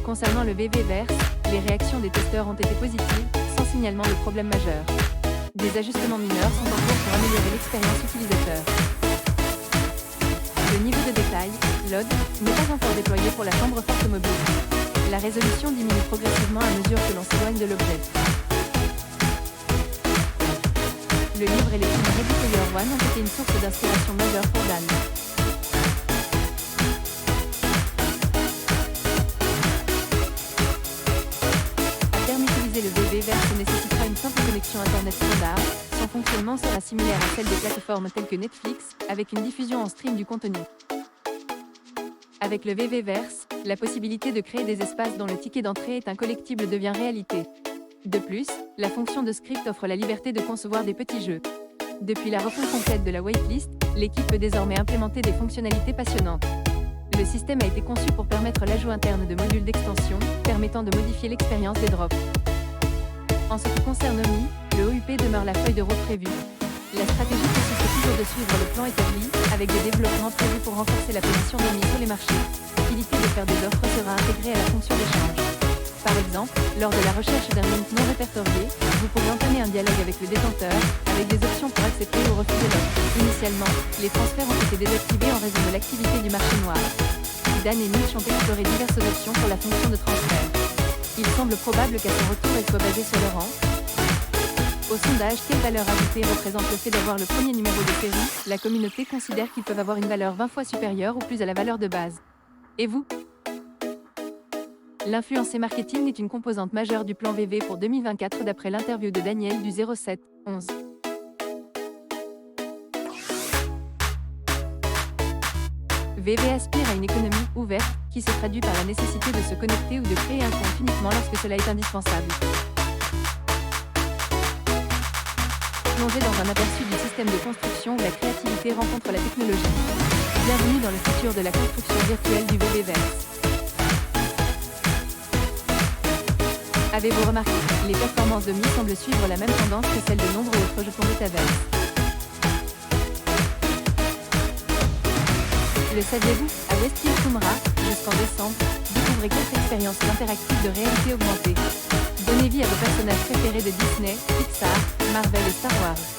Concernant le VV-Verse, les réactions des testeurs ont été positives, sans signalement de problème majeur. Des ajustements mineurs sont en cours pour améliorer l'expérience utilisateur. Le niveau de détail, LOD, n'est pas encore déployé pour la chambre forte mobile. La résolution diminue progressivement à mesure que l'on s'éloigne de l'objet. Le livre et les films Ready Player One ont été une source d'inspiration majeure pour Dan. À terme, utiliser le VV-Verse nécessitera une simple connexion Internet standard. Son fonctionnement sera similaire à celle des plateformes telles que Netflix, avec une diffusion en stream du contenu. Avec le VV-Verse, la possibilité de créer des espaces dont le ticket d'entrée est un collectible devient réalité. De plus, la fonction de script offre la liberté de concevoir des petits jeux. Depuis la refonte complète de la waitlist, l'équipe peut désormais implémenter des fonctionnalités passionnantes. Le système a été conçu pour permettre l'ajout interne de modules d'extension, permettant de modifier l'expérience des drops. En ce qui concerne OMI, le OUP demeure la feuille de route prévue. La stratégie consiste toujours de suivre le plan établi, avec des développements prévus pour renforcer la position d'OMI sur les marchés. L'utilité de faire des offres sera intégrée à la fonction d'échange. Par exemple, lors de la recherche d'un link non répertorié, vous pourrez entamer un dialogue avec le détenteur, avec des options pour accepter ou refuser l'offre. Initialement, les transferts ont été désactivés en raison de l'activité du marché noir. Dan et Mitch ont exploré diverses options pour la fonction de transfert. Il semble probable qu'à son retour, elle soit basée sur le rang. Au sondage, quelle valeur ajoutée représente le fait d'avoir le premier numéro de série? La communauté considère qu'ils peuvent avoir une valeur 20 fois supérieure ou plus à la valeur de base. Et vous? L'influence et marketing est une composante majeure du plan VV pour 2024 d'après l'interview de Daniel du 07-11. VV aspire à une économie ouverte, qui se traduit par la nécessité de se connecter ou de créer un compte uniquement lorsque cela est indispensable. Plongez dans un aperçu du système de construction où la créativité rencontre la technologie. Bienvenue dans le futur de la construction virtuelle du VV-Verse. Avez-vous remarqué, les performances de Mi semblent suivre la même tendance que celle de nombreux autres jetons Metaverse. Le saviez-vous? À Westfield Soumra, jusqu'en décembre, découvrez 4 expériences interactives de réalité augmentée. Donnez vie à vos personnages préférés de Disney, Pixar, Marvel et Star Wars.